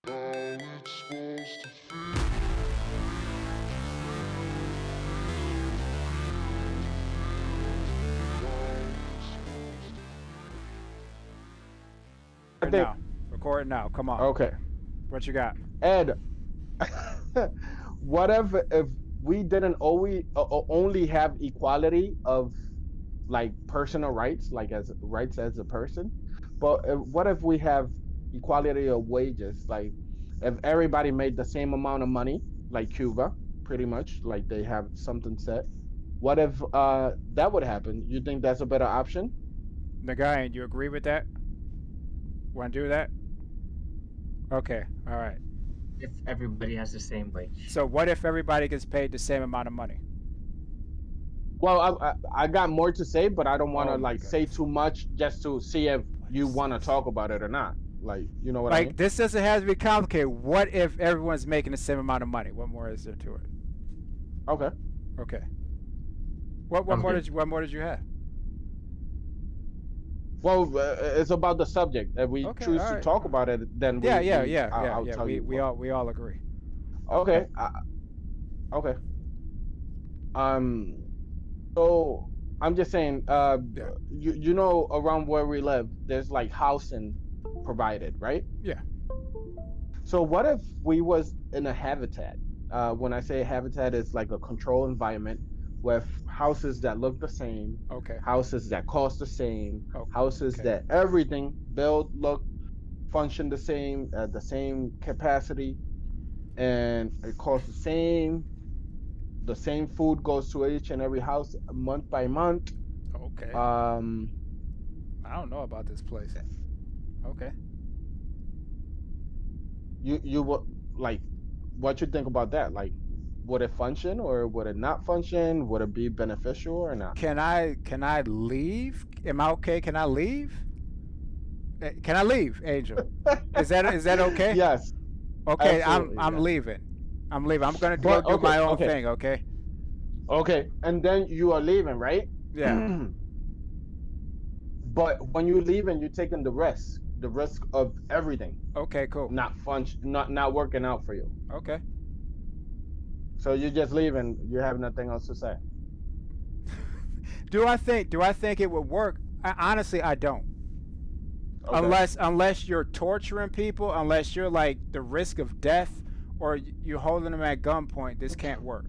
I think Now, record it now. Come on. okay. What you got? Ed, what if we didn't always only have equality of like personal rights, like as rights as a person, but what if we have equality of wages? Like if everybody made the same amount of money, like Cuba, pretty much, like they have something set. What if that would happen? You think that's a better option? Nagayan, you agree with that? Want to do that? Okay. All right. If everybody has the same wage. So what if everybody gets paid the same amount of money? Well, I got more to say, but I don't want Oh to my like say goodness. too much just to see if you want to talk about it or not. Like, you know what I Like mean? this doesn't have to be complicated. What if everyone's making the same amount of money? What more is there to it? Okay. Okay. What Sounds more good. did you have? Well, it's about the subject. If we Okay. choose All to right. talk about it, then Yeah. Yeah. we Yeah. Yeah. I'll Yeah. tell We you we what. all we all agree. Okay. Okay. Um. So I'm just saying. Yeah. You know, around where we live, there's like housing provided, right? Yeah. So what if we was in a habitat? When I say habitat, it's like a controlled environment with houses that look the same, Okay. houses that cost the same, Oh. houses Okay. that everything build, look, function the same capacity, and it costs the same food goes to each and every house month by month. Okay. Um, I don't know about this place. Okay. you would like what you think about that? Like, would it function or would it not function? Would it be beneficial or not? Can I leave? Am I okay? Can I leave? Can I leave, Angel? Is that okay? Yes, Okay, I'm absolutely, I'm yes. leaving. I'm leaving. I'm gonna go But do okay, my own okay, thing. Okay. okay, and then you are leaving, right? Yeah. But when you leave and you're taking the risk of everything Okay. Cool. not fun, not working out for you. Okay. So you just leave and you have nothing else to say. Do I think it would work? Honestly, I don't. Okay, Unless you're torturing people, unless you're like the risk of death, or you're holding them at gunpoint, this can't work.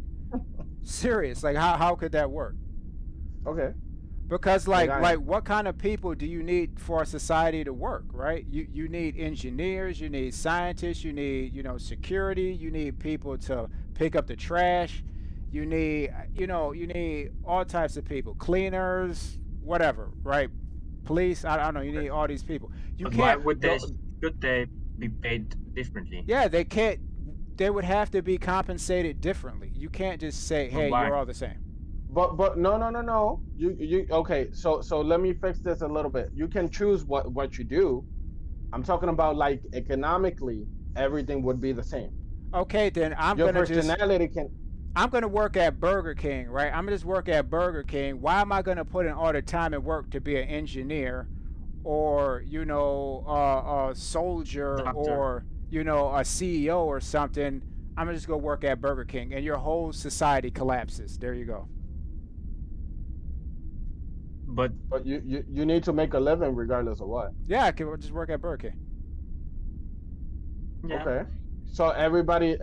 Serious. Like how could that work? okay, Because like like what kind of people do you need for a society to work, right? You need engineers, you need scientists, you need, security, you need people to pick up the trash, you need, you need all types of people, cleaners, whatever, right? Police, I don't know, you need all these people. You But why can't. would no, should they be paid differently? Yeah, they can't. They would have to be compensated differently. You can't just say, But hey, why? you're all the same. but no. You okay? So let me fix this a little bit. You can choose what you do. I'm talking about like economically, everything would be the same. Okay, then Your personality can. I'm gonna work at Burger King, right? I'm gonna just work at Burger King. Why am I gonna put in all the time and work to be an engineer, or a soldier, Doctor. or a CEO or something? I'm gonna just go work at Burger King, and your whole society collapses. There you go. But But you need to make a living regardless of what. Yeah, I can just work at Burger King. yeah, Okay. So everybody.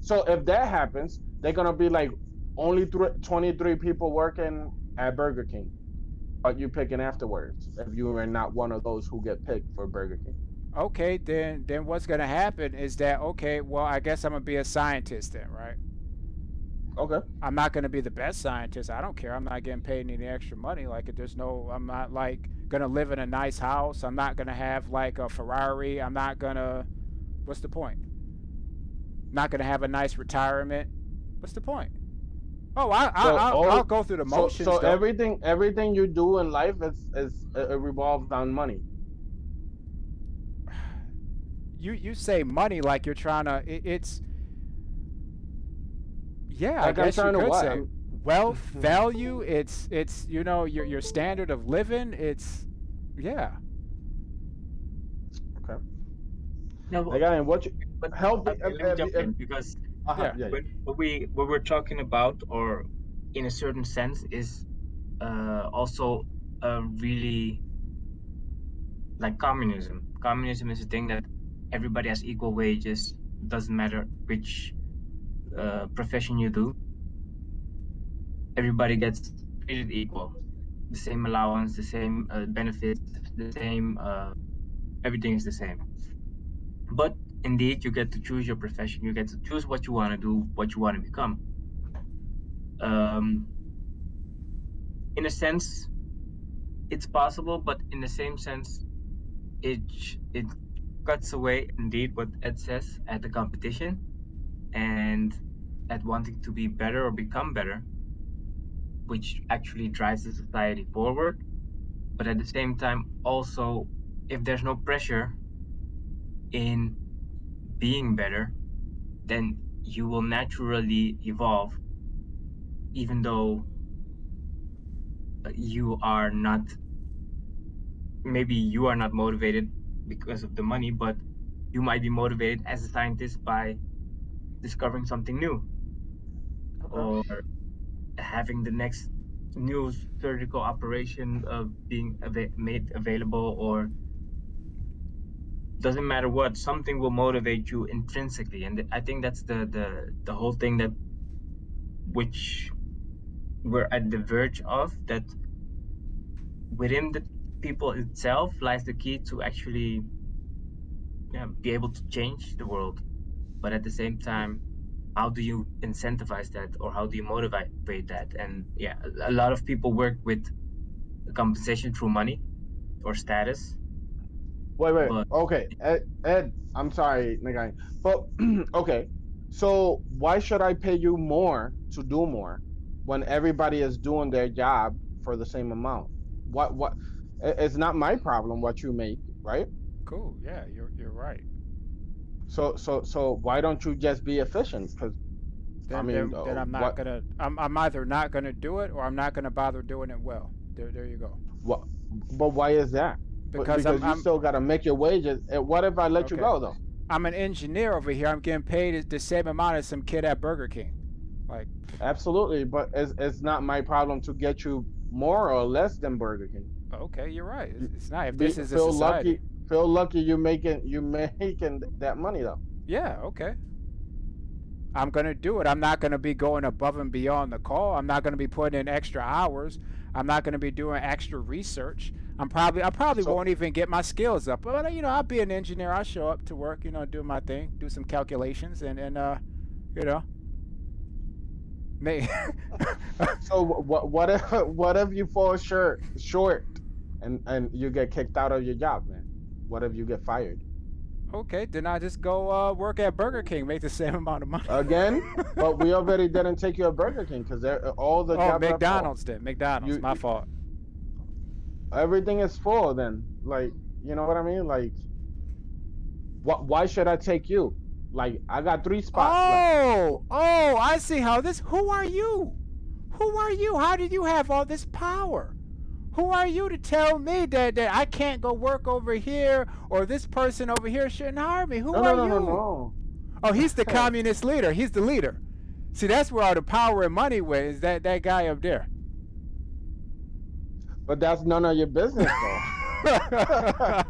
So if that happens, they're gonna be like only 23 people working at Burger King, but you picking afterwards. If you are not one of those who get picked for Burger King. Okay, then what's gonna happen is that, okay, well, I guess I'm gonna be a scientist then, right? Okay. I'm not gonna be the best scientist. I don't care. I'm not getting paid any extra money. Like, there's no. I'm not like gonna live in a nice house. I'm not gonna have like a Ferrari. I'm not gonna. What's the point? Not gonna have a nice retirement. What's the point? Oh, So I'll go through the motions so though. everything you do in life is it revolves on money. You say money like you're trying to. It's yeah. I Like I'm guess you trying to could what? say wealth, value. It's your standard of living. It's yeah. Okay. No, Again, what you but help me? okay, let me jump in because Yeah. Yeah, yeah. when what we're talking about, or in a certain sense, is also really like communism. Communism is a thing that everybody has equal wages. Doesn't matter which profession you do. Everybody gets treated equal. The same allowance, the same benefits, the same everything is the same. But indeed, you get to choose your profession. You get to choose what you want to do, what you want to become. Um, in a sense, it's possible, but in the same sense, it cuts away indeed what Ed says at the competition and at wanting to be better or become better, which actually drives the society forward. But at the same time, also, if there's no pressure in being better, then you will naturally evolve, even though you are not, maybe you are not motivated because of the money, but you might be motivated as a scientist by discovering something new Okay. or having the next new surgical operation being made available, or doesn't matter what, something will motivate you intrinsically. And I think that's the whole thing that which we're at the verge of, that within the people itself lies the key to actually, yeah, be able to change the world. But at the same time, how do you incentivize that, or how do you motivate that? And yeah, a lot of people work with compensation through money or status, Wait. but Okay, Ed, I'm sorry, Nagai, but okay. So why should I pay you more to do more when everybody is doing their job for the same amount? What? It's not my problem what you make, right? Cool. Yeah, you're right. So why don't you just be efficient? Because I Then mean, then then I'm not what gonna. I'm either not gonna do it or I'm not gonna bother doing it well. There you go. what? But why is that? But Because because you I'm still got to make your wages. What if I let you okay. go though? I'm an engineer over here. I'm getting paid the same amount as some kid at Burger King. Like, Absolutely, but it's not my problem to get you more or less than Burger King. okay, you're right. You It's not. If this is a feel society, lucky. Feel lucky you making that money though. yeah, okay. I'm gonna do it. I'm not gonna be going above and beyond the call. I'm not gonna be putting in extra hours. I'm not gonna be doing extra research. I probably So won't even get my skills up. But I'll be an engineer. I'll show up to work. Do my thing, do some calculations, and you know, may. so what if what if you fall short and you get kicked out of your job, man? What if you get fired Okay, then I just go work at Burger King, make the same amount of money. again? But we already didn't take you at Burger King because all the Oh, jobs are full. McDonald's then. McDonald's, my You fault. everything is full. Then like you know what I mean? Like what? Why should I take you? Like I got 3 spots left. Oh, I see how this. Who are you? Who are you? How did you have all this power? Who are you to tell me that I can't go work over here or this person over here shouldn't hire me? Who No, are no, no, no, you? no. Oh, he's the communist leader. He's the leader. See, that's where all the power and money went. Is that guy up there? But that's none of your business, though.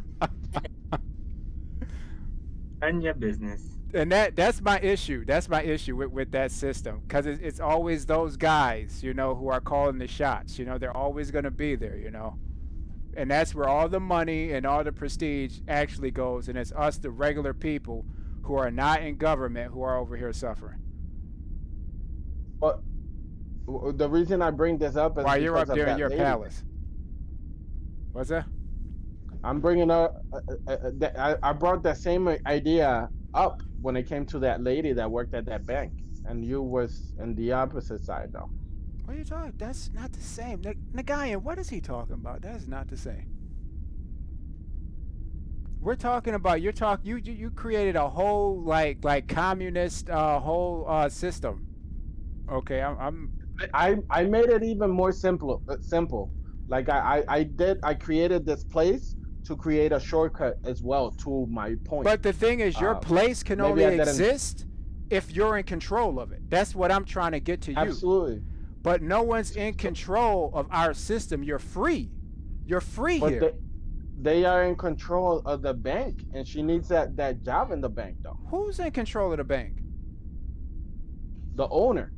and your business. And that's my issue. That's my issue with that system, because it's always those guys, who are calling the shots. They're always going to be there. And that's where all the money and all the prestige actually goes, and it's us, the regular people, who are not in government, who are over here suffering. But the reason I bring this up is While you're because up of there in that your lady. palace. What's that? I'm bringing up. I brought that same idea up when it came to that lady that worked at that bank, and you was in the opposite side, though. What are you talking? That's not the same. Nagayan, what is he talking about? That's not the same. We're talking about you created a whole like communist whole system. Okay, I'm I made it even more simple. Simple. Like I created this place to create a shortcut as well to my point. But the thing is, your place can Maybe only I didn't. exist if you're in control of it. That's what I'm trying to get to you. Absolutely. But no one's in So, control of our system. You're free. You're free but here. they are in control of the bank, and she needs that job in the bank though. Who's in control of the bank? The owner.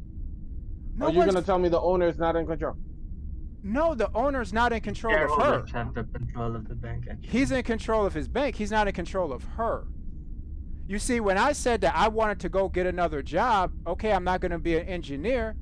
No Are you gonna one's. tell me the owner is not in control? No, the owner's not in control of her. Shareholders have the control of the bank, actually. He's in control of his bank. He's not in control of her. You see, when I said that I wanted to go get another job, okay, I'm not going to be an engineer.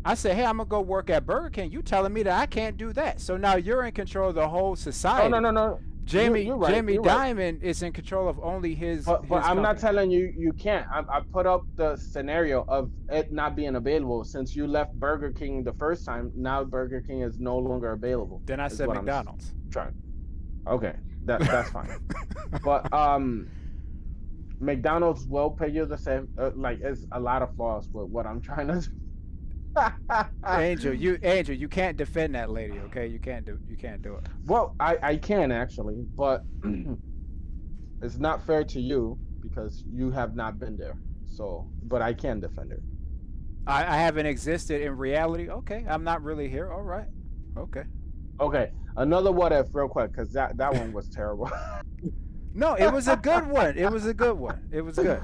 I said, hey, I'm going to go work at Burger King. You telling me that I can't do that. So now you're in control of the whole society. Oh, no. Jamie Right, Jamie you're right. Diamond is in control of only his. But his I'm not company. telling you you can't. I put up the scenario of it not being available since you left Burger King the first time. Now Burger King is no longer available. Then I is said what I'm McDonald's. trying. Okay, that's fine. But McDonald's will pay you the same. Like, it's a lot of flaws with what I'm trying to do. Angel, you can't defend that lady, okay? You can't do it. Well, I can actually, but it's not fair to you because you have not been there. So, but I can defend her. I haven't existed in reality. Okay, I'm not really here. All right. Okay. Okay, another what if real quick because that one was terrible. No, it was a good one. It was a good one. It was good.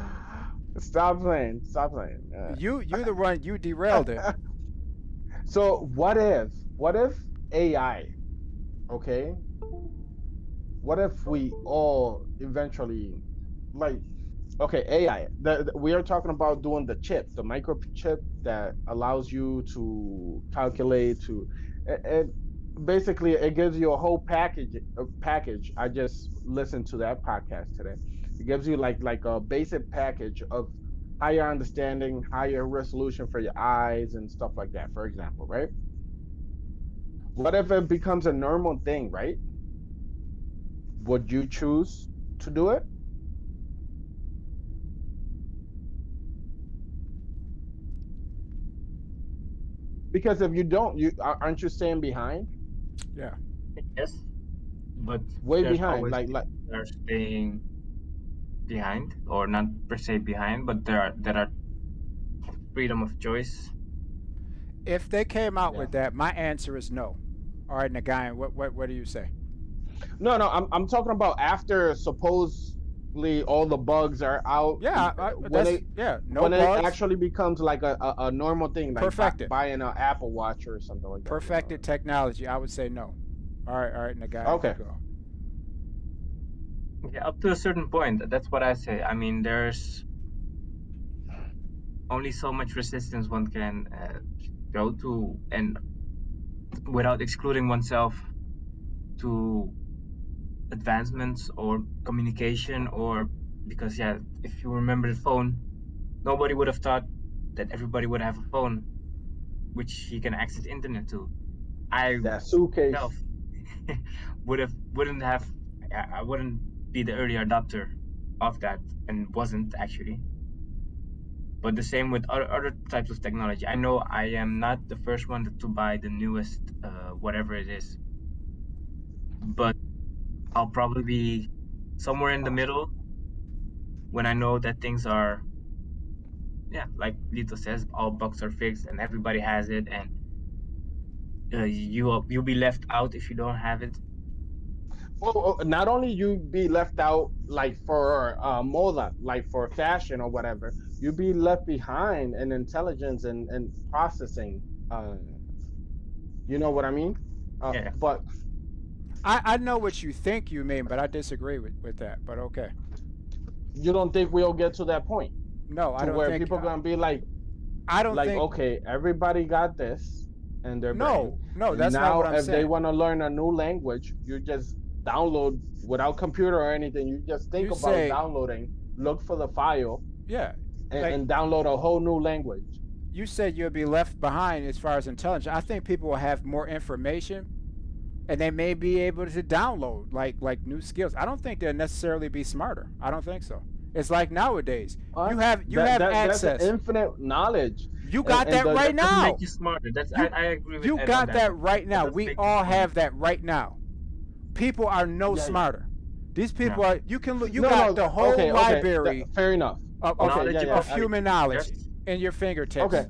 Stop playing. Stop playing. You're the one, you derailed it. So what if AI, okay? What if we all eventually, like, okay, AI. We are talking about doing the chip, the microchip that allows you to calculate it, basically it gives you a whole package. I just listened to that podcast today. It gives you like a basic package of higher understanding, higher resolution for your eyes and stuff like that, for example, right? What if it becomes a normal thing, right? Would you choose to do it? Because if you don't, aren't you staying behind? Yeah. Yes, but Way there's behind, always like people that are staying behind, or not per se behind, but there are freedom of choice. If they came out Yeah. with that, my answer is no. All right, Nagayan, what do you say? No, I'm talking about after supposedly all the bugs are out. Yeah, no when bugs. it actually becomes like a normal thing, like Perfected. buying an Apple Watch or something like that. Perfected technology, I would say no. All right, Nagayan. Okay. Go. Yeah, up to a certain point. That's what I say. I mean, there's only so much resistance one can go to, and without excluding oneself to advancements or communication, or because if you remember the phone, nobody would have thought that everybody would have a phone which you can access internet to. I That suitcase. myself wouldn't have. I wouldn't be the early adopter of that, and wasn't actually. But the same with other types of technology. I know I am not the first one to buy the newest whatever it is, but I'll probably be somewhere in the middle when I know that things are, like Lito says, all bugs are fixed and everybody has it, and you'll be left out if you don't have it. Well, not only you be left out like for moda, like for fashion or whatever, you be left behind in intelligence and processing. You know what I mean? Yeah. But I know what you think you mean, but I disagree with that. But okay. you don't think we'll get to that point? No, I To don't where think people gonna be like, I don't think. okay, everybody got this, and they're No, that's now, not what I'm if saying. they want to learn a new language, you just download without computer or anything. You just think You about say- downloading, look for the file, Yeah. and download a whole new language. You said you'll be left behind as far as intelligence. I think people will have more information, and they may be able to download like new skills. I don't think they'll necessarily be smarter. I don't think so. It's like nowadays. You have access. That's infinite knowledge. You got and that right That doesn't now. make you smarter. I agree with You Ed got on that right now. doesn't We make you all smarter. have that right now. people are no Yeah. smarter. These No. people are. You can look. You No, got no. the whole Okay, okay. library Fair enough. of, of, Okay, yeah, Knowledgeable yeah. of people. human knowledge Just in your Okay, fingertips.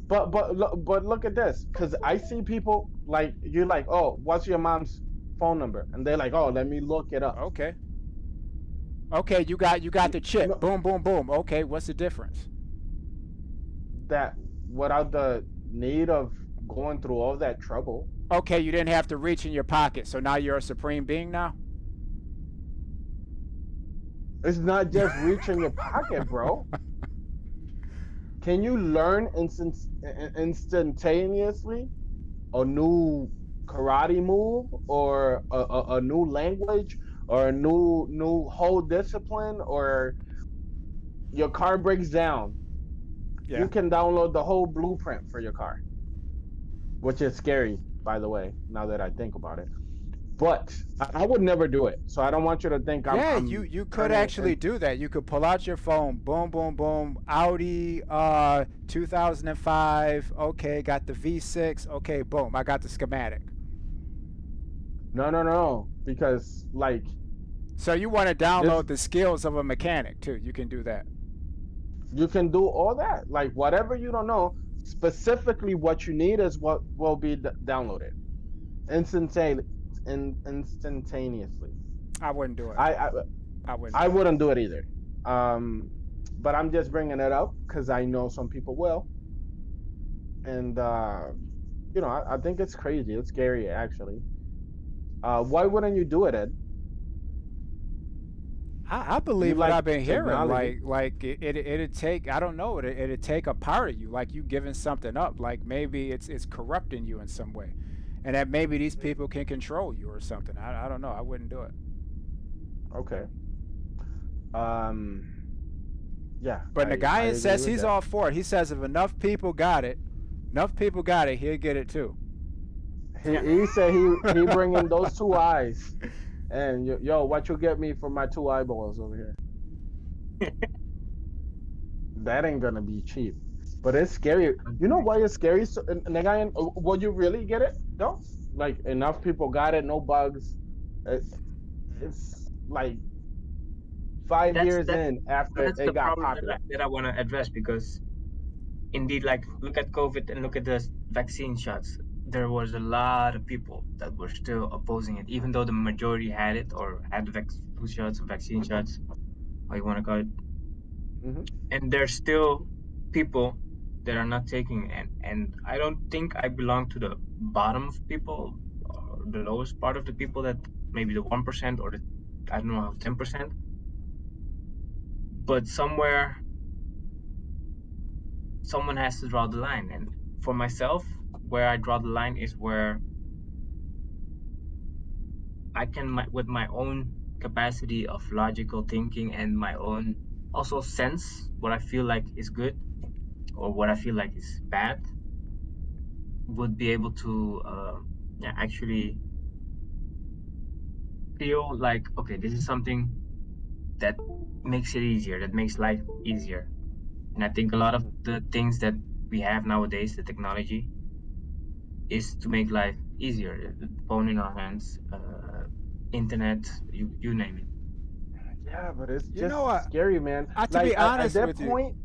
but look at this, because I see people like you're like, oh, what's your mom's phone number? And they're like, oh, let me look it up. Okay. Okay. You got the chip. No, Boom. Boom. Boom. Okay. What's the difference? that without the need of going through all that trouble. Okay. You didn't have to reach in your pocket, so now you're a supreme being now. It's not just reaching your pocket, bro. Can you learn instantaneously a new karate move or a new language or a new whole discipline, or your car breaks down, Yeah. you can download the whole blueprint for your car, which is scary, by the way, now that I think about it. But I would never do it, so I don't want you to think i'm Yeah, you i'm you could turning actually and do that. You could pull out your phone, boom, boom, boom. Audi 2005. Okay, got the V6. Okay, boom, I got the schematic. no, no, no, because like So you want to this, download the skills of a mechanic too. You can do that. you can do all that, like whatever you don't know, specifically what you need is what will be downloaded instantaneously. Instantaneously. I wouldn't do it. I, I I wouldn't I do it. wouldn't do it either. Um, but I'm just bringing it up because I know some people will, and I think it's crazy. It's scary, actually. Why wouldn't you do it, Ed? I You believe what like I've been hearing. technology. Like it'd take, I don't know, it'd take a part of you, like you giving something up. Like maybe it's corrupting you in some way, and that maybe these people can control you or something. I don't know. I wouldn't do it. Okay. Um, yeah, But I Nagayan agree says with he's that. all for it. He says if enough people got it, he'll get it too. He yeah. he said he bringing those two eyes, and yo, what you get me for my two eyeballs over here? That ain't gonna be cheap. But it's scary. You know why it's scary? So, Nagayan, will you really get it though? Like enough people got it, no bugs. It, it's like 5 years That's in after that's it the got problem popular. that I want to address, because indeed, like, look at COVID and look at the vaccine shots. There was a lot of people that were still opposing it, even though the majority had it or had flu shots or vaccine shots, how you want to call it. Hmm. And there's still people that are not taking it. And I don't think I belong to the bottom of people or the lowest part of the people, that maybe the 1% or the, I don't know, 10%, but somewhere someone has to draw the line. And for myself, where I draw the line is where I can, with my own capacity of logical thinking and my own also sense what I feel like is good or what I feel like is bad, would be able to yeah, actually feel like, okay, this is something that makes it easier, that makes life easier. And I think a lot of Hmm. the things that we have nowadays, the technology, is to make life easier. The phone in our hands, internet, you name it. Yeah, but it's You know just what? scary, man. To Like be at honest that with you, point,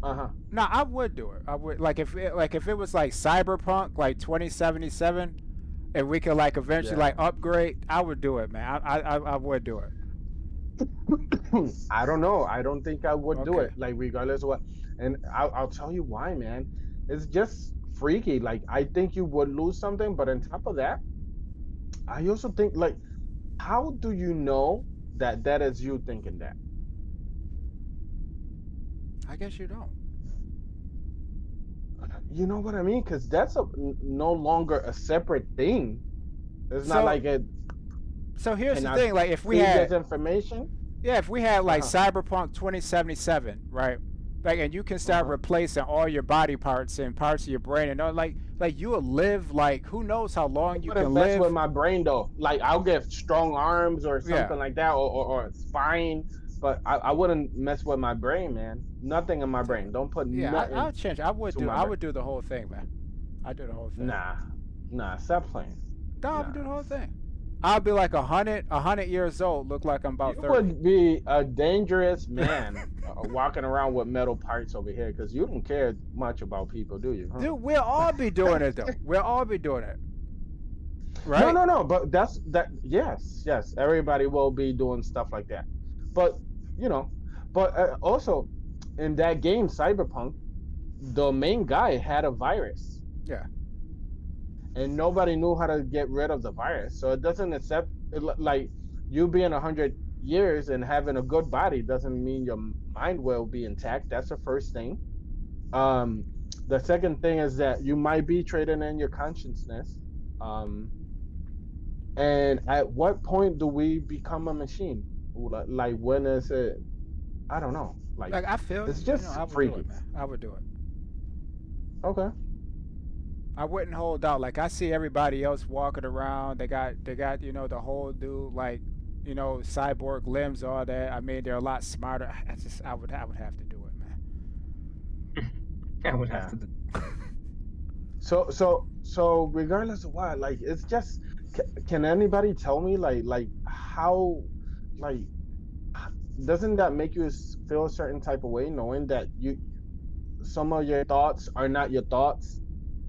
uh huh. no, I would do it. I would, like if it was like Cyberpunk, like 2077, and we could like eventually Yeah. like upgrade. I would do it, man. I would do it. I don't know. I don't think I would do Okay. it. Like regardless of what, and I'll tell you why, man. It's just freaky. Like I think you would lose something, but on top of that, I also think like, how do you know that that is you thinking that? I guess you don't. You know what I mean? Because that's no longer a separate thing. It's not So like it here's the cannot thing. Like if we feed this had, information. yeah, if we had Uh like huh. Cyberpunk 2077, right? Like, and you can Uh start huh. replacing all your body parts and parts of your brain, and all, like you will live like who knows how I long you wouldn't can mess with live. my brain though. Like I'll get strong arms or Yeah, something like that, or a spine. But I wouldn't mess with my brain, man. Nothing in my brain. Don't put yeah. nothing I'll change. to my I brain. would do the whole thing, man. I do the whole thing. Nah, nah. Stop playing. No, I would Nah. do the whole thing. I'll be like 100 years old. Look like I'm You about 30. would be a dangerous man walking around with metal parts over here because you don't care much about people, do you? Huh? Dude, we'll all be doing it though. We'll all be doing it, No, right? no, no. But that's that. Yes, yes. Everybody will be doing stuff like that. But you know, but also in that game, Cyberpunk, the main guy had a virus, Yeah. and nobody knew how to get rid of the virus. So it doesn't accept like you being 100 years and having a good body doesn't mean your mind will be intact. That's the first thing. Um, the second thing is that you might be trading in your consciousness. Um, and at what point do we become a machine? Like when is it? I don't know. Like Like I feel, it's I just would do it, freaky. man. I would do it. Okay. I wouldn't hold out. Like I see everybody else walking around. They got the whole dude like cyborg limbs, all that. I mean, they're a lot smarter. I would have to do it, man. I would have Yeah. to do. So regardless of what, like it's just can anybody tell me like how like doesn't that make you feel a certain type of way knowing that you some of your thoughts are not your thoughts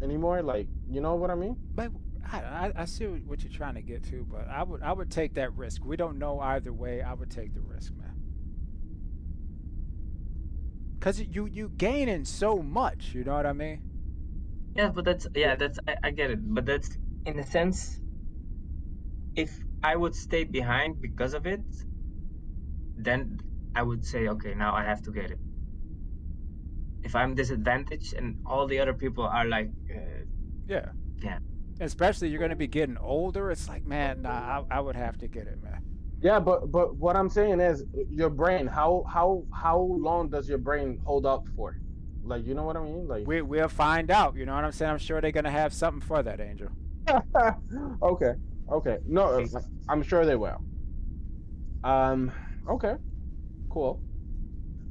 anymore? Like you know what I mean? But I see what you're trying to get to, but I would take that risk. We don't know either way. I would take the risk, man. Cause you gaining so much. You know what I mean? Yeah, but that's I get it. But that's in a sense, if I would stay behind because of it, then I would say, okay, now I have to get it. If I'm disadvantaged and all the other people are like, Yeah. yeah, Especially you're gonna be getting older. It's like, man, nah, I would have to get it, man. Yeah, but what I'm saying is your brain. How long does your brain hold up for? Like you know what I mean? Like We'll find out. You know what I'm saying? I'm sure they're gonna have something for that, Angel. okay, okay. No, okay. I'm sure they will. Um, okay, cool.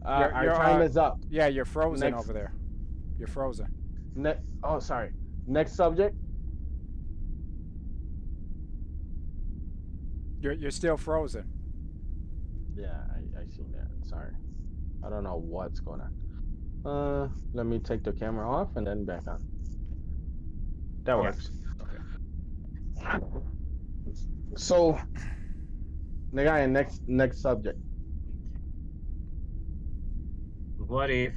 Our time is up. Yeah, you're frozen Next, over there. You're frozen. oh, sorry. Next subject. You're still frozen. Yeah, I seen that. Sorry, I don't know what's going on. Let me take the camera off and then back on. That Yeah. works. Okay. So, Nagaya, next subject. What if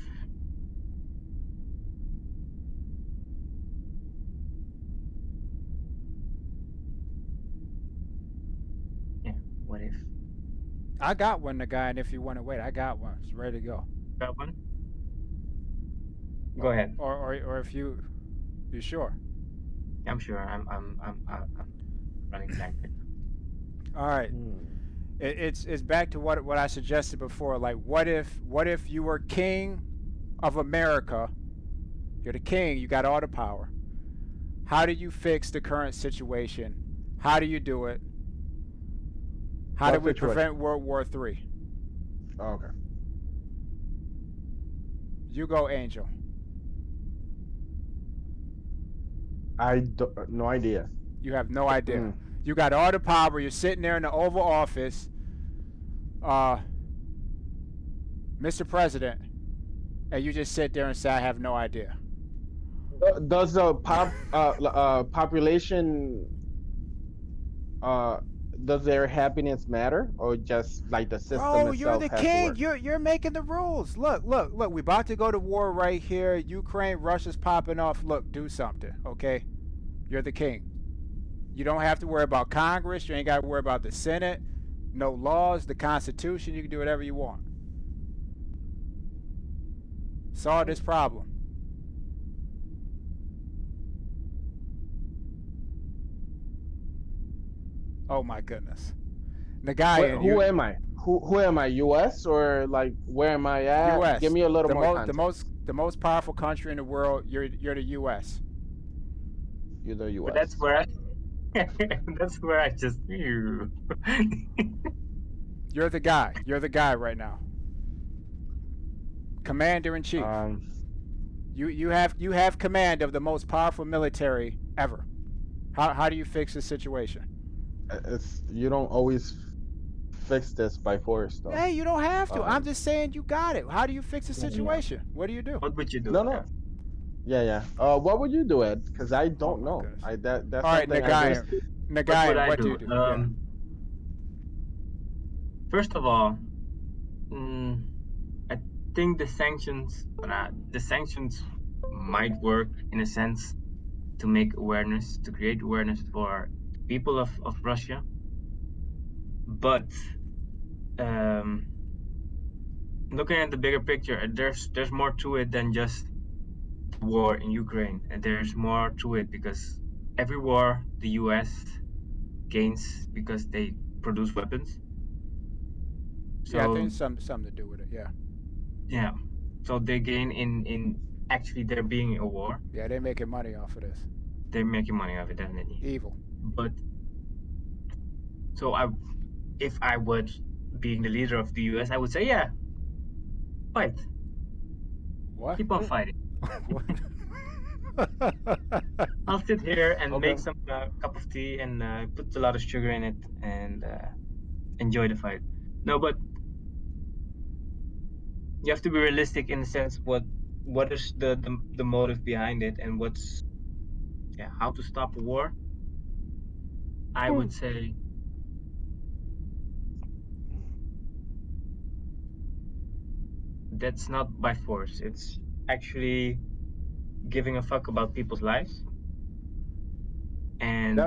what if I got one, the guy, and if you want to wait, I got one. It's ready to go. that one? Go ahead. Or if you sure? I'm sure. I'm running blank. All right. It's back to what I suggested before. Like, what if you were king of America? You're the king. You got all the power. How do you fix the current situation? How do you do it? How do we prevent World War III? Oh, okay. You go, Angel. No idea. You have no idea. You got all the power. You're sitting there in the Oval Office, Mr. President, and you just sit there and say, "I have no idea." Does the population does their happiness matter, or just like the system Bro, itself you're the has king. to work? You're making the rules. Look. We're about to go to war right here. Ukraine, Russia's popping off. Look, do something, okay? You're the king. You don't have to worry about Congress. You ain't got to worry about the Senate. No laws, the Constitution. You can do whatever you want. Solve this problem. Oh my goodness. The guy. Who am I? Who am I? U.S. or like where am I at? U.S. Give me a little more context. The most powerful country in the world. You're the U.S. You're the U.S. But that's where that's where I just knew. You're the guy. You're the guy right now. Commander in chief. You have command of the most powerful military ever. How do you fix the situation? It's you don't always fix this by force, though. Hey, you don't have to. I'm Um, just saying you got it. How do you fix the Yeah, yeah. situation? What do you do? What would you do? no, Yeah. no, yeah, yeah. What would you do, Ed? Because I Oh don't my know. goodness. I that's All right, something I really. Nagayan. Basically, what would Nagayan, I what do you do? do? Yeah. First of all, mm, I think the sanctions might work in a sense to make awareness, to create awareness for people of Russia. But um, looking at the bigger picture, there's more to it than just the war in Ukraine, and there's more to it because every war the U.S. gains because they produce weapons. Yeah, I think So it's something to do with it. Yeah. yeah, so they gain in actually there being a war. Yeah, they making money off of this. They're making money off it definitely. Evil. But so if I would being the leader of the U.S., I would say, yeah, fight, What? keep on fighting. What? I'll sit here and Okay. make some cup of tea and put a lot of sugar in it and enjoy the fight. No, but you have to be realistic in the sense what is the motive behind it and what's yeah how to stop a war. I would say that's not by force. It's actually giving a fuck about people's lives and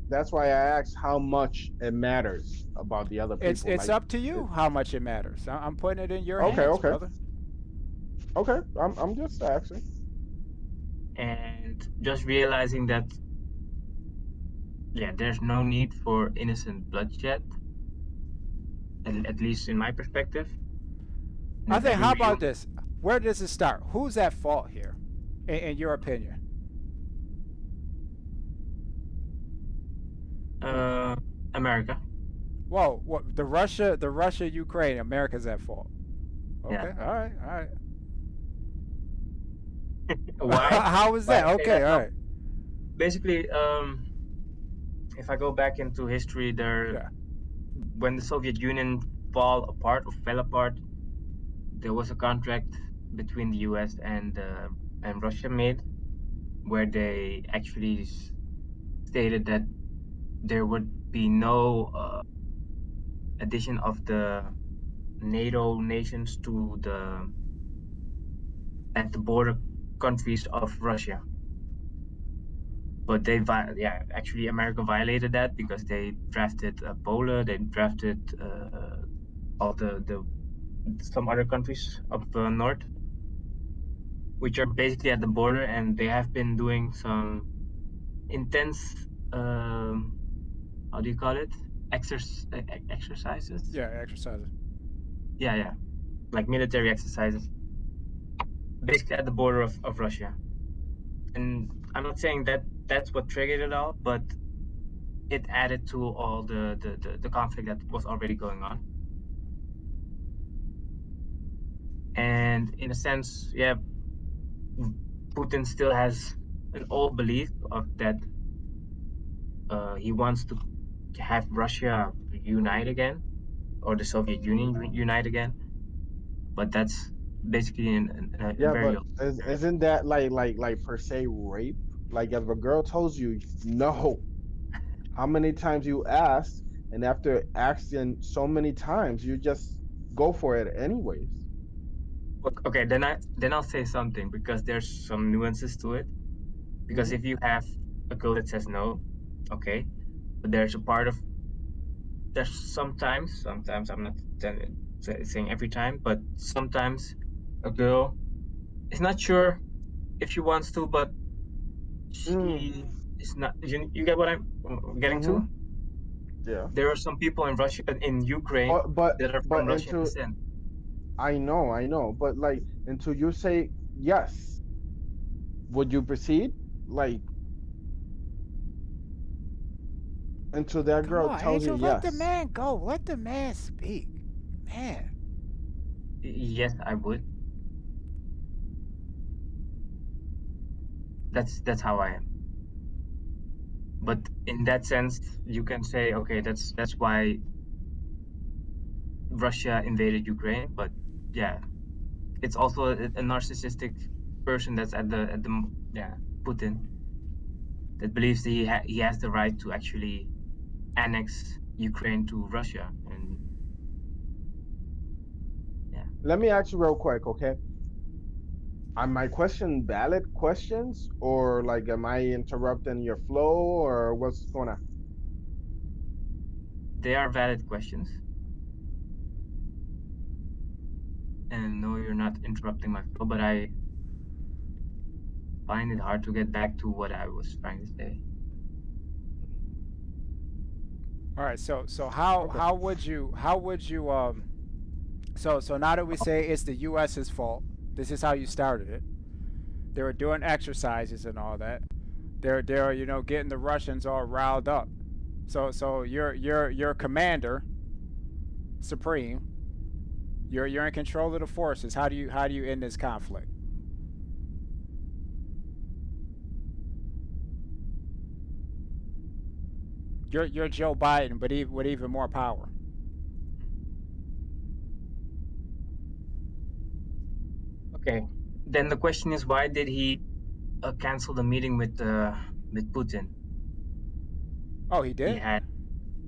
That's why I asked how much it matters about the other it's people. it's Like, up to it, you how much it matters. I'm putting it in your okay, hands, okay, brother. okay. I'm just asking. and just realizing that yeah there's no need for innocent bloodshed at least in my perspective and I that think. every How about real this? Where does it start? Who's at fault here, in your opinion? uh America. Whoa, what? The Russia, Ukraine, America's at fault. Yeah. Okay, all right, all right. Why How is why that? I say Okay, that? all No, right. basically if I go back into history there Yeah, when the Soviet Union fall apart or fell apart, there was a contract between the US and Russia made where they actually stated that there would be no addition of the NATO nations to the at the border countries of Russia. But yeah, actually America violated that because they drafted Poland, they drafted all the some other countries up north, which are basically at the border, and they have been doing some intense um, how do you call it exercises? yeah. Exercises. Yeah, yeah, like military exercises, basically at the border of Russia. And I'm not saying that that's what triggered it all, but it added to all the conflict that was already going on. And in a sense, yeah, Putin still has an old belief of that he wants to have Russia unite again or the Soviet Union unite again. But that's basically a Yeah, very but old theory. isn't that like per se rape? Like, if a girl tells you no, how many times you ask, and after asking so many times, you just go for it anyways. Okay, then I'll say something because there's some nuances to it. Because Hmm. if you have a girl that says no, okay, but there's a part of there's sometimes I'm not saying every time, but sometimes a girl is not sure if she wants to, but Mm. she is not. You get what I'm getting Hmm. to? Yeah. There are some people in Russia, in Ukraine, that are from But Russian into descent. I know, but like until you say yes, would you proceed? Like until that Come girl on, tells you Angel. Let the yes. man go. Let the man speak. Man, Yes, I would. That's how I am. But in that sense, you can say, okay, that's why Russia invaded Ukraine. But yeah, it's also a narcissistic person that's at the yeah, Putin, that believes that he has the right to actually annex Ukraine to Russia. And yeah, Let me ask you real quick, okay? Are my question valid questions, or like am I interrupting your flow, or what's going on? they are valid questions. And no, you're not interrupting my flow, but I find it hard to get back to what I was trying to say. All right. So Okay. how would you so now that we say it's the U.S.'s fault, this is how you started it. They were doing exercises and all that. They're getting the Russians all riled up. So your commander supreme. You're in control of the forces. How do you end this conflict? You're Joe Biden, but even, with even more power. Okay. Then the question is, why did he cancel the meeting with Putin? Oh, he He did. had,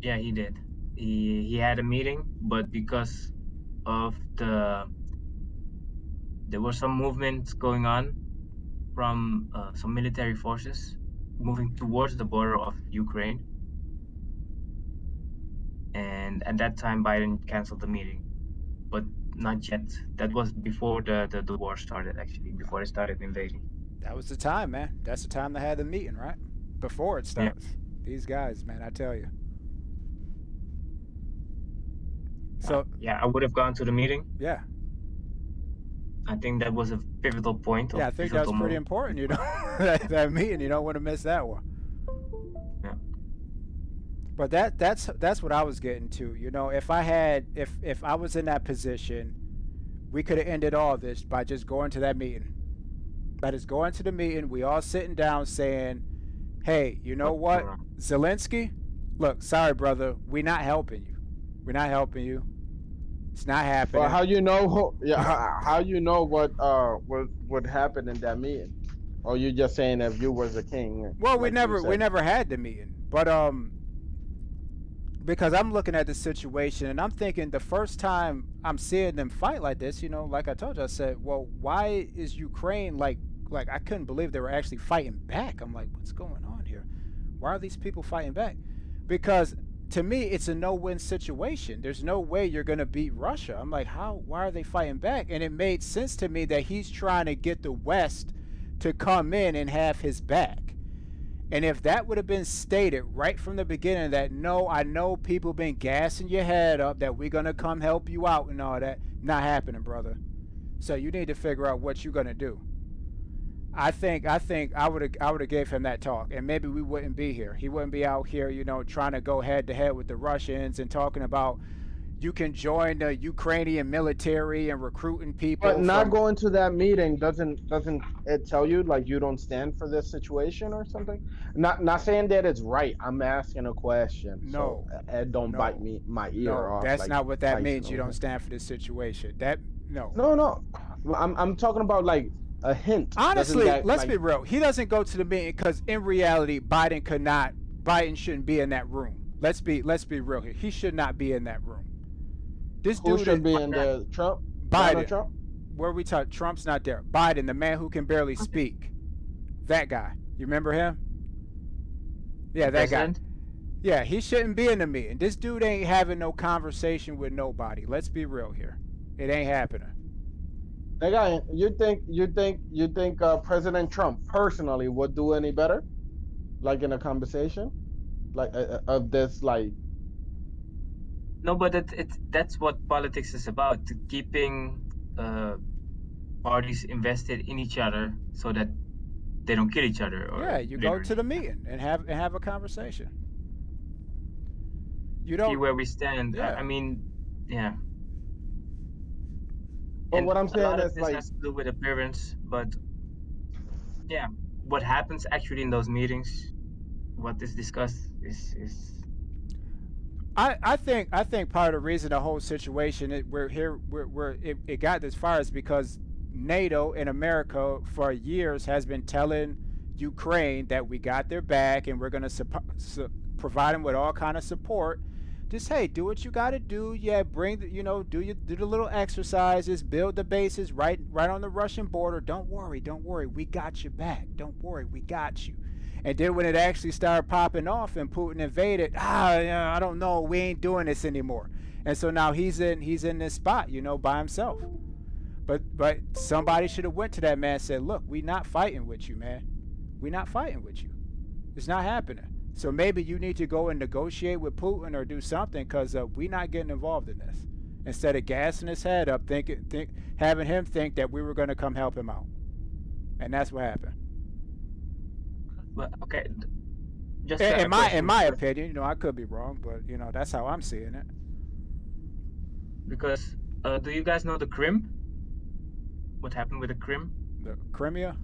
yeah, he did. He had a meeting, but because of there were some movements going on from some military forces moving towards the border of Ukraine, and at that time Biden canceled the meeting, but not yet. That was before the war started, actually, before it started invading. That was the time, man. That's the time they had the meeting, right? Before it Yeah, starts. These guys, man, I tell you. So yeah, I would have gone to the meeting. yeah, I think that was a pivotal point or yeah, I think that was pivotal pretty moment. important. That meeting, you don't want to miss that one. Yeah, But that's what I was getting to. If I was in that position, we could have ended all this by just going to that meeting. By just going to the meeting, we all sitting down saying, "Hey, you know what's going what, on? Zelensky? Look, sorry, brother, we're not helping you. We're not helping you. It's not Well, happening." how you know? Yeah, how you know what happened in that meeting? Or you just saying if you was a king, Well, we like you never we said? never had the meeting, but because I'm looking at the situation and I'm thinking the first time I'm seeing them fight like this, like I told you, I said, well, why is Ukraine like I couldn't believe they were actually fighting back. I'm like, what's going on here? Why are these people fighting back? Because to me, it's a no-win situation. There's no way you're gonna beat Russia. I'm like, how? Why are they fighting back? And it made sense to me that he's trying to get the West to come in and have his back. And if that would have been stated right from the beginning that no, I know people been gassing your head up that we're gonna come help you out and all that, not happening, brother. So you need to figure out what you're gonna do. I think I would have gave him that talk, and maybe we wouldn't be here. He wouldn't be out here, trying to go head to head with the Russians and talking about you can join the Ukrainian military and recruiting But people not from. going to that meeting doesn't it tell you like you don't stand for this situation or something? Not saying that it's right. I'm asking a question, so No, it don't bite no, me my ear no. off That's like not what that Tyson means. You over don't here. stand for this situation. That no. No, no. I'm talking about like a hint. Doesn't Honestly, that let's like be real. He doesn't go to the meeting because in reality, Biden could not. Biden shouldn't be in that room. Let's be real here. He should not be in that room. This who dude is should be Why in not? the Trump? Donald Biden. Trump? Where we talk, Trump's not there. Biden, the man who can barely Okay. speak. That guy. You remember him? The Yeah, that guy. president? Yeah, he shouldn't be in the meeting. This dude ain't having no conversation with nobody. Let's be real here. It ain't happening. That guy, you think President Trump personally would do any better, like in a conversation, like of this, like No, but that's what politics is about, to keeping uh, parties invested in each other so that they don't kill each other, Yeah, or you go to literally. the meeting and have a conversation. You See don't. where we stand. I Yeah. mean, yeah. but And what I'm a saying lot of is this like has to do with appearance, but yeah, what happens actually in those meetings? what is discussed is I think part of the reason the whole situation we're here it got this far is because NATO and America for years has been telling Ukraine that we got their back and we're going to provide them with all kind of support. Just hey, do what you got to do. Yeah, bring the, do the little exercises, build the bases right on the Russian border. Don't worry, we got your back. Don't worry, we got you. And then when it actually started popping off and Putin invaded, yeah, I don't know, we ain't doing this anymore. And so now he's in this spot, by himself. But somebody should have went to that man and said, look, we not fighting with you, man. We not fighting with you. It's not happening. So maybe you need to go and negotiate with Putin or do something because we not getting involved in this. Instead of gassing his head up, having him think that we were going to come help him out, and that's what happened. well, okay. Just In, a in my in question my because opinion, I could be wrong, but that's how I'm seeing it. because do you guys know the Crim? What happened with the Crim? The Crimea.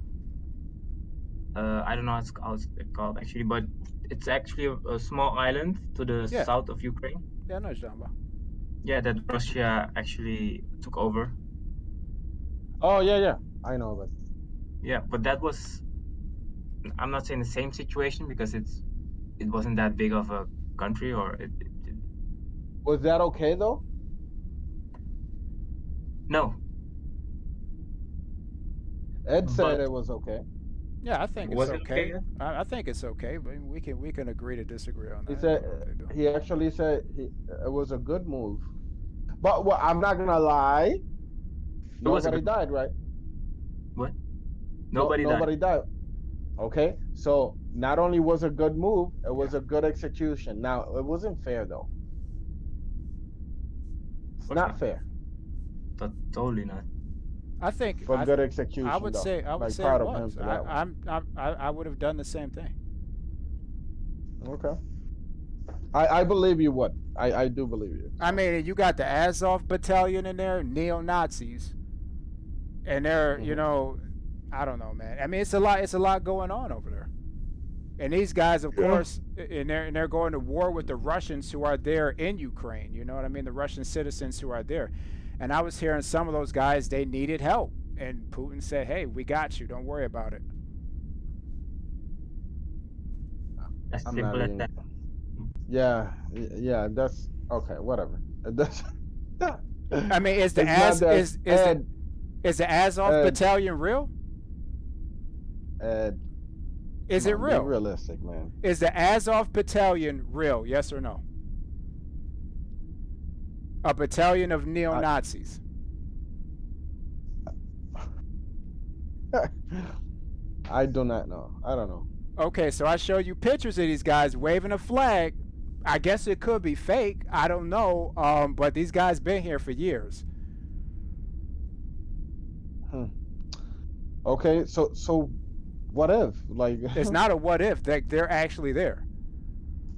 I don't know how it's called actually, but it's actually a small island to the Yeah, south of Ukraine. yeah, I know what you're talking about. Yeah, that Russia actually took over. Oh yeah, I know, but Yeah, but that was, I'm not saying the same situation because it wasn't that big of a country, or was that okay though? no, Ed said but it was okay. Yeah, I think it's was it okay? okay. I think it's okay, but we can agree to disagree on He that. said What they do. he actually said it was a good move. But well, I'm not gonna lie, It was a nobody good died, right? what? No, Nobody died. nobody died. Okay, so not only was a good move, it was Yeah. a good execution. Now it wasn't fair though. Of It's course not not. fair Totally not. I think for I good I execution would though. say I would Like say it proud of him was. for that one. I would have done the same thing. Okay, I believe you would. I do believe you. I So. mean, you got the Azov battalion in there, neo Nazis, and they're Hmm. I don't know, man. I mean, it's a lot going on over there. And these guys, of Yeah. course, and they're going to war with the Russians who are there in Ukraine. You know what I mean? The Russian citizens who are there. And I was hearing some of those guys, they needed help, and Putin said, "Hey, we got you. Don't worry about it." As I'm not simple as even. that. Yeah. That's okay. Whatever. That's. I mean, is the It's not Az that is the Azov Ed battalion real? Ed. Is Come it on, be real? realistic, man. Is the Azov battalion real? Yes or no? A battalion of neo I Nazis. I do not know. I don't know. Okay, so I show you pictures of these guys waving a flag. I guess it could be fake. I don't know. But these guys been here for years. Hmm. Okay, so what if It's not a what if. They're actually there.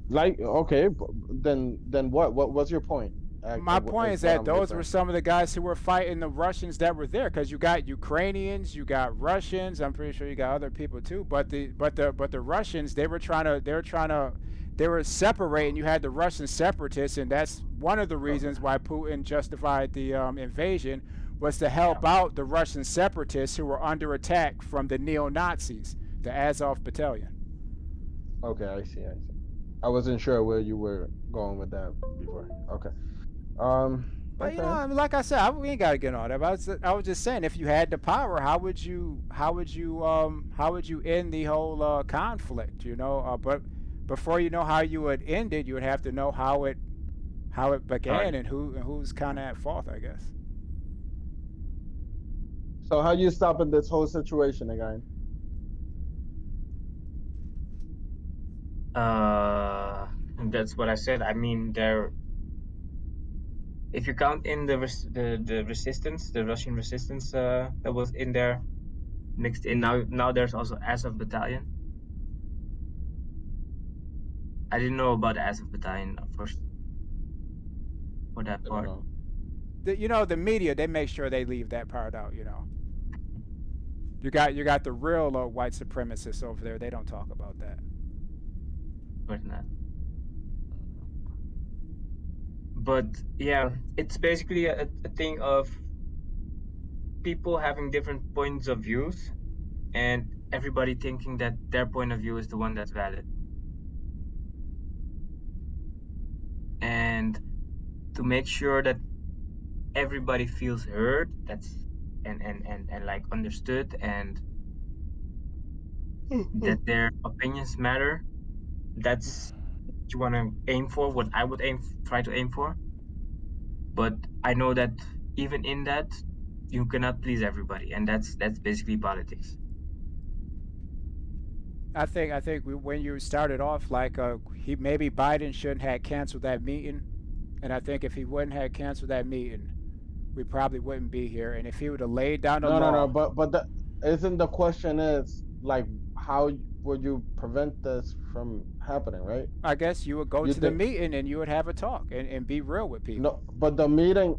like okay, then what was your point? My point Is is what that I'm those were referring to. some of the guys who were fighting the Russians that were there. Because you got Ukrainians, you got Russians. I'm pretty sure you got other people too. But the Russians, they were separating. You had the Russian separatists, and that's one of the Okay. reasons why Putin justified the invasion was to Yeah. help out the Russian separatists who were under attack from the neo Nazis, the Azov battalion. Okay, I see. I wasn't sure where you were going with that before. Okay. But Okay. I mean, like I said, we ain't gotta get on that. I was just saying, if you had the power, how would you end the whole conflict? But before you know how you would end it, you would have to know how it began Started. and who's kind of at fault, I guess. So how you stopping this whole situation again? And that's what I said. I mean, if you count in the resistance, the Russian resistance that was in there mixed in. Now there's also Azov battalion. I didn't know about the Azov battalion first for that I don't part. know. The media, they make sure they leave that part out. You got the real white supremacists over there. They don't talk about that. or not. But yeah, it's basically a thing of people having different points of views and everybody thinking that their point of view is the one that's valid. And to make sure that everybody feels heard, that's and like understood, and that their opinions matter, that's what you want to aim for, what I would try to aim for. But I know that even in that, you cannot please everybody, and that's basically politics. I think when you started off, like he maybe Biden shouldn't have canceled that meeting, and I think if he wouldn't have canceled that meeting, we probably wouldn't be here. And if he would have laid down the No. law, But the isn't the question is like how would you prevent this from happening, right? I guess you would go You to the think meeting and you would have a talk and be real with people. no, but the meeting.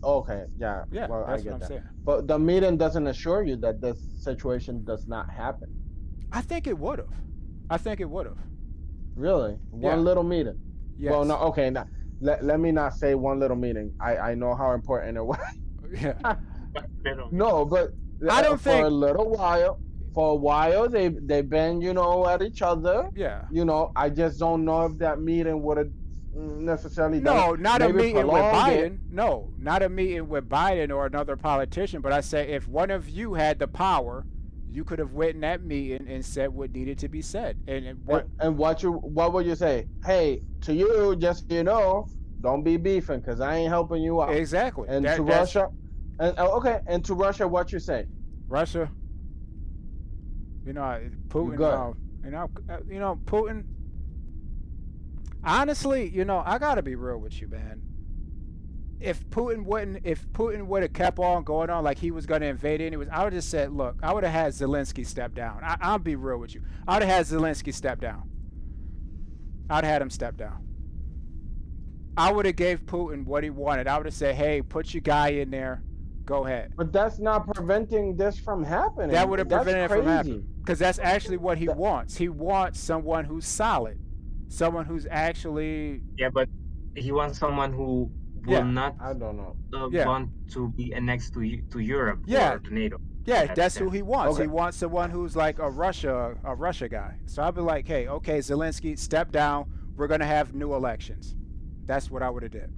Okay, yeah. Yeah, Well, I that's what get I'm that. saying. But the meeting doesn't assure you that this situation does not happen. I think it would have. I think it would have. Really, Yeah. one little meeting. Well, no. Yes. Okay, now let me not say one little meeting. I know how important it was. Yeah. No, but I don't for a think. little while, for a while they've been at each other. Yeah. I just don't know if that meeting would have necessarily done it. No, not a Maybe meeting with prolonged it. Biden. No, not a meeting with Biden or another politician. But I say if one of you had the power, you could have went in that meeting and said what needed to be said. And what? And what would you say? Hey, to you, just so you know, don't be beefing because I ain't helping you out. Exactly. And to That's Russia, and okay, and to Russia, what you say? Russia. You know, You good? Putin. Putin. Honestly, I gotta be real with you, man. If Putin would have kept on going on like he was gonna invade anyways, I would have said, look, I would have had Zelensky step down. I'll be real with you. I would have had Zelensky step down. I'd have had him step down. I would have gave Putin what he wanted. I would have said, hey, put your guy in there. Go ahead. But that's not preventing this from happening. That would have prevented it from crazy. happening. Because that's actually what he That- wants. He wants someone who's solid. Someone who's actually. Yeah, but he wants someone who will Yeah. not I don't know. Yeah. want to be annexed to Europe Yeah. or to NATO. Yeah, That's that's that. who he wants. Okay. He wants someone who's like a Russia guy. So I'd be like, hey, okay, Zelensky, step down. We're gonna have new elections. That's what I would have did.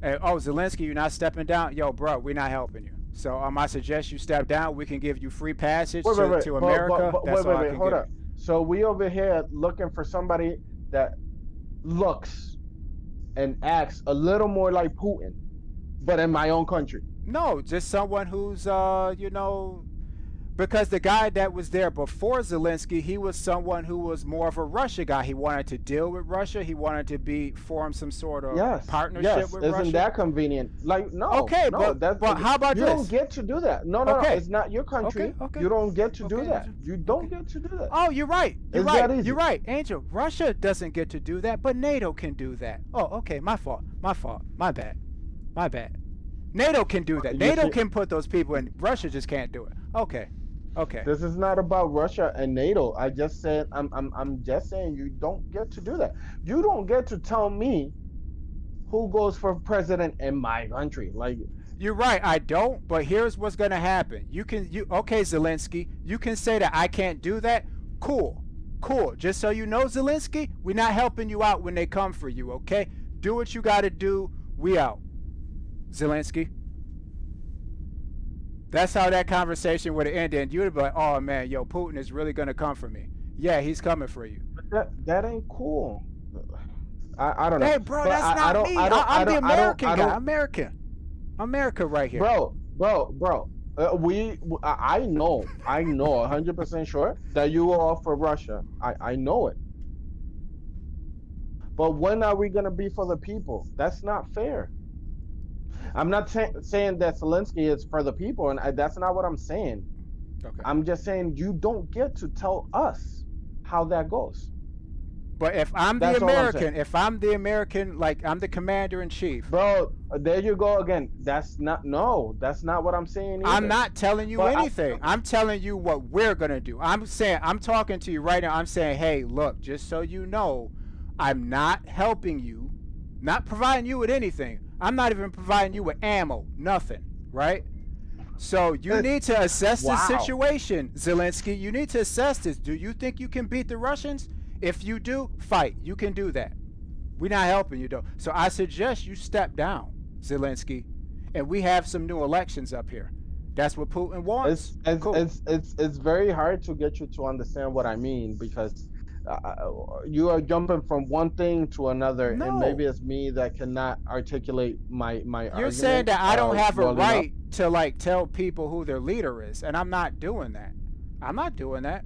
And, oh, Zelensky, you're not stepping down? Yo, bro, we're not helping you. So I suggest you step down. We can give you free passage to America. That's all I can hold give up. So we over here looking for somebody that looks and acts a little more like Putin, but in my own country. No, just someone who's, because the guy that was there before Zelensky, he was someone who was more of a Russia guy. He wanted to deal with Russia. He wanted to form some sort of partnership with Russia. Isn't that convenient? Like, no. Okay, no, but how about you this? don't get to do that. No, Okay. it's not your country. Okay. You don't get to do Okay, that. Angel. You don't Okay. get to do that. Oh, you're right. You're It's right. that easy. You're right, Angel. Russia doesn't get to do that, but NATO can do that. Oh, okay. My fault. My bad. NATO can do that. You NATO see- can put those people in. Russia just can't do it. Okay. This is not about Russia and NATO. I just said I'm just saying you don't get to do that. You don't get to tell me who goes for president in my country. Like, You're right. I don't. But here's what's gonna happen. Okay, Zelensky. You can say that I can't do that. Cool. Just so you know, Zelensky, we're not helping you out when they come for you. Okay. Do what you got to do. We out. Zelensky. That's how that conversation would have ended. And you would be like, oh man, yo, Putin is really gonna come for me. Yeah, he's coming for you. that ain't cool. I don't know. Hey, bro, But that's not me. I'm the American guy. America right here. Bro. I know 100% sure that you are all for Russia. I know it. But when are we gonna be for the people? That's not fair. I'm not saying that Zelensky is for the people, and that's not what I'm saying. Okay. I'm just saying you don't get to tell us how that goes. But That's all I'm saying, If I'm the American, like I'm the commander in chief, bro. There you go again. That's not no. That's not what I'm saying I'm either. not telling you But anything. I'm telling you what we're gonna do. I'm talking to you right now. I'm saying, hey, look, just so you know, I'm not helping you, not providing you with anything. I'm not even providing you with ammo, nothing, right? So you need to assess this wow. situation, Zelensky. You need to assess this. Do you think you can beat the Russians? If you do, fight. You can do that. We're not helping you though. So I suggest you step down, Zelensky, and we have some new elections up here. That's what Putin wants. it's it's Cool. it's it's it's very hard to get you to understand what I mean because you are jumping from one thing to another, and No, maybe it's me that cannot articulate my you're saying argument that I don't have a well enough. right to like tell people who their leader is, and I'm not doing that. I'm not doing that.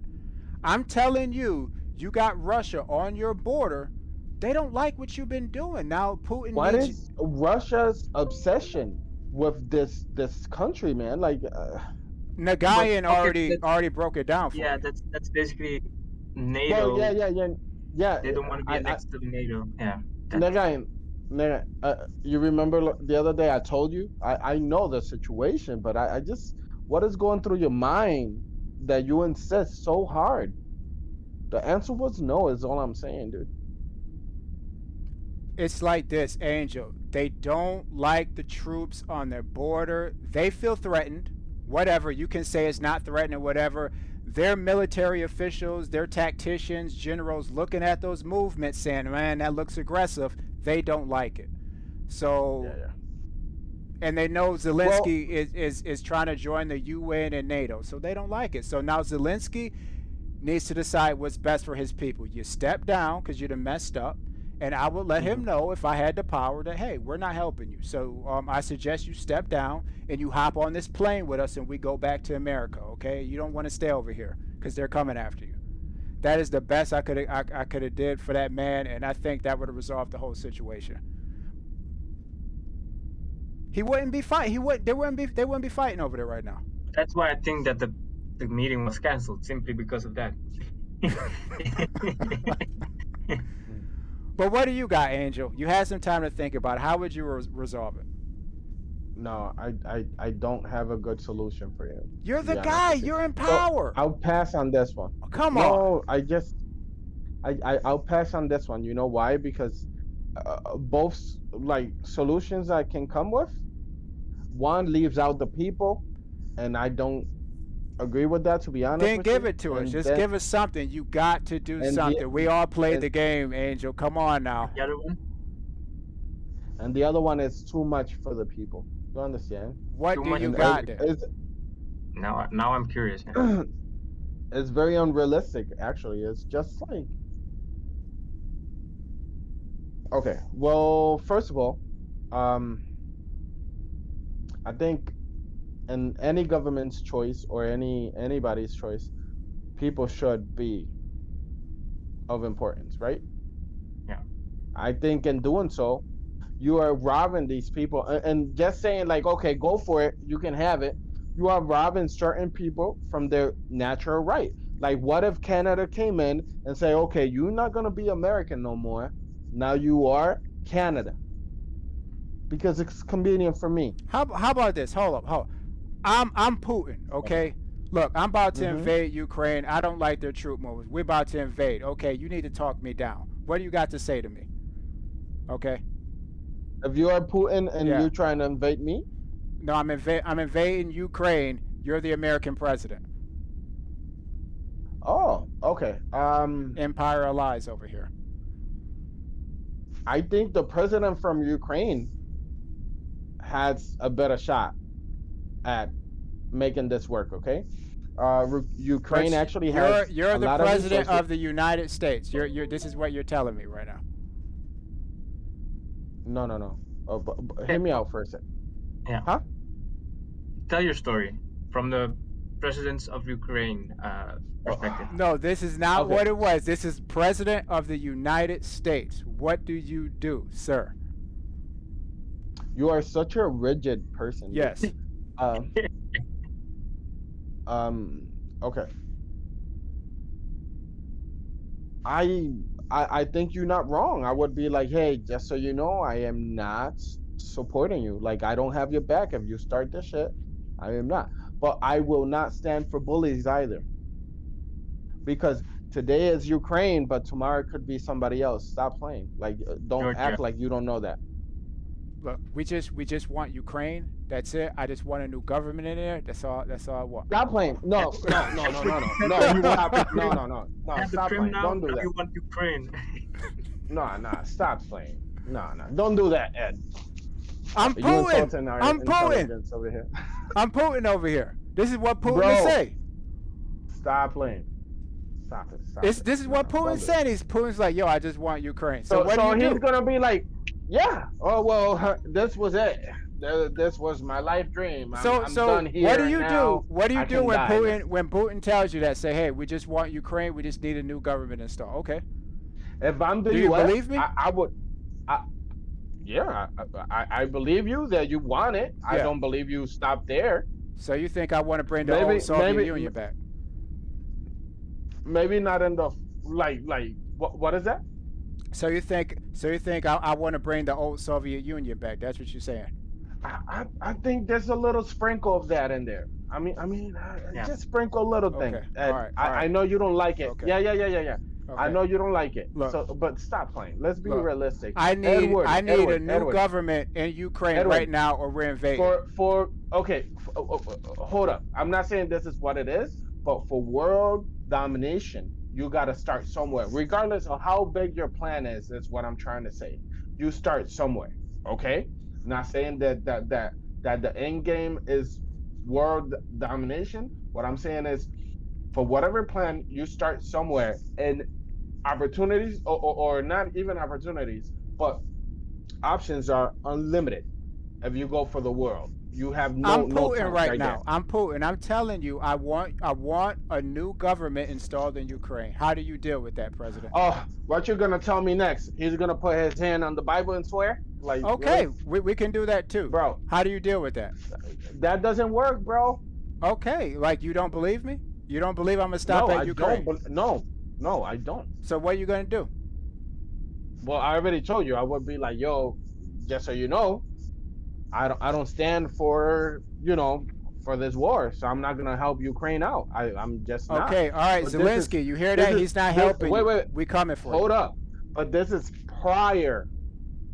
I'm telling you, you got Russia on your border. They don't like what you've been doing. Now Putin What needs you. is Russia's obsession with this country, man? Like, But Nagayan okay, that's already broke it down for yeah, you. that's basically well, yeah, NATO. yeah, yeah, yeah. They don't want to be I annexed to the NATO. Yeah, that's Nega, Nega, you remember the other day I told you I know the situation, but I just what is going through your mind that you insist so hard? The answer was no. Is all I'm saying, dude. It's like this, Angel. They don't like the troops on their border. They feel threatened. Whatever. You can say it's not threatening, whatever. Their military officials, their tacticians, generals looking at those movements saying, man, that looks aggressive. They don't like it. Yeah, So, yeah. and they know Well, Zelensky is trying to join the UN and NATO. So they don't like it. So now Zelensky needs to decide what's best for his people. You step down because you'd have messed up, and I would let him mhm. know if I had the power that hey, we're not helping you. So I suggest you step down and you hop on this plane with us, and we go back to America. Okay, you don't want to stay over here because they're coming after you. That is the best I could have did for that man, and I think that would have resolved the whole situation. He wouldn't be fight. He would. They wouldn't be fighting over there right now. that's why I think that the meeting was canceled simply because of that. Mm. But what do you got, Angel? You had some time to think about it. How would you resolve it? No, I don't have a good solution for you, You're to the be honest guy. with you. You're in So power. I'll pass on this one. Come on. No, I'll pass on this one. You know why? Because both like solutions I can come with, one leaves out the people, and I don't agree with that, to be honest Then with give you. it to us. Just give us something. You got to do And the something. We all played and, the game, Angel. Come on now. The other one, and the other one is too much for the people. You understand? What too do much you And for the got people. there? Now I'm curious. Yeah. it's very unrealistic. Actually, it's just like okay. Well, first of all, um, I think in any government's choice or anybody's choice, people should be of importance, right? Yeah. I think in doing so, you are robbing these people and just saying like, okay, go for it, you can have it. You are robbing certain people from their natural right. Like, what if Canada came in and say, okay, you're not gonna be American no more. Now you are Canada because it's convenient for me. How about this? Hold up. Hold up. I'm Putin, Okay. okay? Look, I'm about to Mm-hmm. invade Ukraine. I don't like their troop movements. We're about to invade. Okay, you need to talk me down. What do you got to say to me? Okay? If you are Putin and Yeah. you're trying to invade me, No, I'm invading Ukraine. You're the American president. oh, okay. Empire of lies over here. I think the president from Ukraine has a better shot at making this work. Okay, Ukraine But actually has you're a the lot of president resources. of the United States. You're this is what you're telling me right now. No, no, no. Okay. Hear me out for a second. Yeah. Huh? Tell your story from the presidents of Ukraine perspective. No, this is not Okay. what it was. This is president of the United States. What do you do, sir? You are such a rigid person, dude. Yes. Um, okay. I I think you're not wrong. I would be like, hey, just so you know, I am not supporting you. Like, I don't have your back. If you start this shit, I am not. But I will not stand for bullies either. Because today is Ukraine, but tomorrow it could be somebody else. Stop playing. Like, don't Georgia. act like you don't know that. Look, we just want Ukraine. That's it. I just want a new government in there. That's all. That's all I want. Stop playing. Have, No, no, no, no, have, no, no, have, no. have You the stop. No, Krim. no, no, no. Have the Stop Krim playing. now. Don't do Now that. you want Ukraine. No, no. Stop playing. No, no. Don't do that, Ed. I'm You Putin. insulting our I'm Putin. intelligence over here. I'm Putin over here. This is what Putin is Bro, saying. stop playing. Stop it. Stop It's it. this is No, what no. Don't Putin's do it. saying. Putin's like, yo, I just want Ukraine. So So, what do so you he's do? gonna be like, yeah. Oh well, this was it. This was my life dream. I'm So done what here do and you do? now. What do you I do can when die now. Putin tells you that? Say, hey, we just want Ukraine. We just need a new government installed. Okay. If I'm the Do you U.S., believe me? I would. I, yeah, I believe you that you want it. I Yeah. don't believe you stop there. So you think I want to bring the old Maybe, Soviet Union back? maybe not in the like what is that? So you think I want to bring the old Soviet Union back? That's what you're saying. I think there's a little sprinkle of that in there. Yeah. Just sprinkle little Okay. things. All right. All I right. know you don't like it. Okay. Yeah. I Okay. know you don't like it. Look. So, but stop playing. Let's be Look. realistic. I need Edward, I need a Edward, new Edward, government in Ukraine Edward. right now, or we're invading. For okay, hold up. I'm not saying this is what it is, but for world domination, you got to start somewhere, regardless of how big your plan is. Is what I'm trying to say. You start somewhere. Okay, not saying that the end game is world domination. What I'm saying is, for whatever plan, you start somewhere, and opportunities, or not even opportunities, but options are unlimited. If you go for the world, you have I'm no Putin count right right there. now. I'm Putin. I'm telling you, I want a new government installed in Ukraine. How do you deal with that, President? Oh, what you're gonna tell me next? He's gonna put his hand on the Bible and swear? Like, Okay, really? we can do that too. Bro, How do you deal with that? that doesn't work, bro. Okay, like you don't believe me? You don't believe I'm gonna stop No, at I Ukraine? don't. No, I don't. So what are you gonna do? Well, I already told you. I would be like, yo, just so you know, I don't stand for for this war, so I'm not gonna help Ukraine out. I'm just not. Okay, all right, But this is Zelensky, you hear this that? is He's not this, helping wait, you. wait, We coming for hold you. up. But this is prior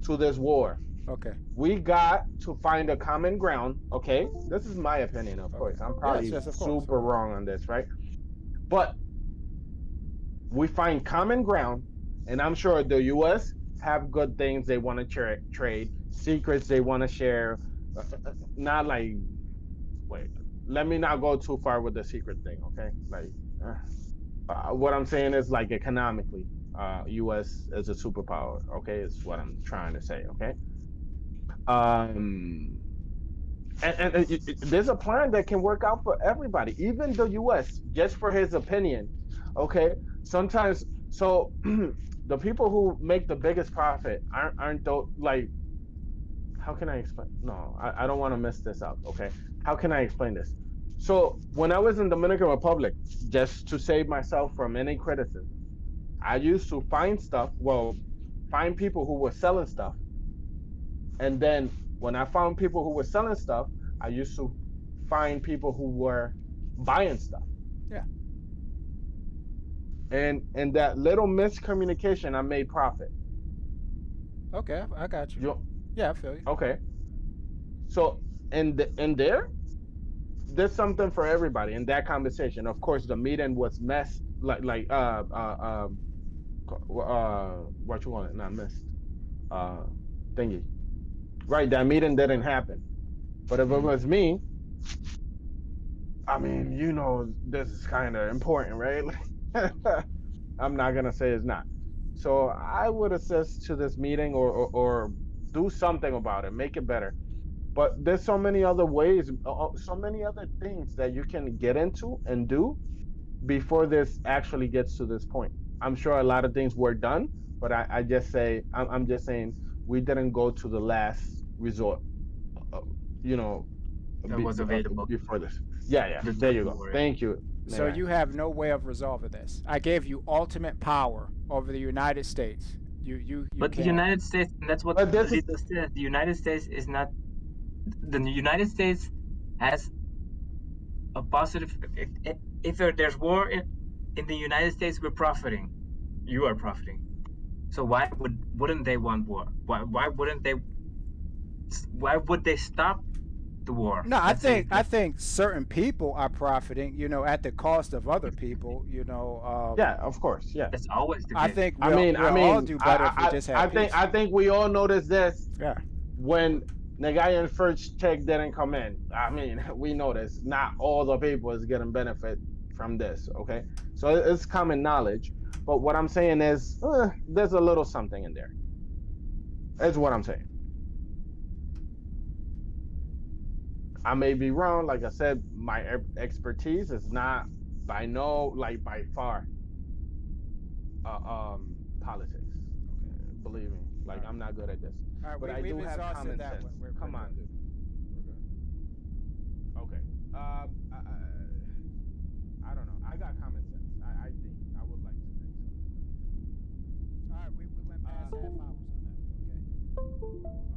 to this war. Okay, We got to find a common ground. Okay, this is my opinion, of okay. course. I'm Yes, probably yes, of course. super wrong on this, right? But we find common ground, and I'm sure the U.S. have good things they want to trade, secrets they want to share. Not like, wait, let me not go too far with the secret thing, okay? Like, what I'm saying is like economically, U.S. is a superpower, okay? Is what I'm trying to say, okay? Um, there's a plan that can work out for everybody, even the U.S. Just for his opinion, okay? Sometimes, so the people who make the biggest profit aren't those like. How can I explain? No, I don't want to mess this up. Okay, how can I explain this? So when I was in Dominican Republic, just to save myself from any criticism, I used to find stuff. Well, find people who were selling stuff, and then when I found people who were selling stuff, I used to find people who were buying stuff. Yeah. And in that little miscommunication, I made profit. Okay, I got you. You Yeah, I feel you. okay? So in there, there's something for everybody in that conversation. Of course, the meeting was messed what you want it, not missed, uh thingy. Right, that meeting didn't happen. But if it was me, I mean, this is kind of important, right? I'm not gonna say it's not. So I would assist to this meeting, or do something about it, make it better. But there's so many other ways, so many other things that you can get into and do before this actually gets to this point. I'm sure a lot of things were done, but I just say I'm just saying we didn't go to the last resort, uh, you know, That was available. before this. Yeah, The there you total go. war. Thank you. So Nigga. you have no way of resolving this. I gave you ultimate power over the United States. You But the can't. United States, and that's what But this is Lito says, the United States is not, the United States has a positive, if there's war in the United States, we're profiting. You are profiting. So wouldn't they want war? Why would they stop the war? No, I Let's say think I that think certain people are profiting, at the cost of other people. yeah, of course, yeah. that's always the I case. think we'll all do better if we just have peace. I think we all noticed this Yeah. when Nagayan first check didn't come in. I mean, we noticed not all the people is getting benefit from this. Okay, so it's common knowledge. But what I'm saying is, there's a little something in there. That's what I'm saying. I may be wrong. Like I said, my expertise is not by no like by far politics. Okay, believe me, All like right. I'm not good at this, All right. but I We've do have exhausted common that sense. one. We're Come on, good. dude. We're good. Okay. I don't know. I got common sense. I think I would like to think so. All right. We went past half hours on that one. Okay. Okay.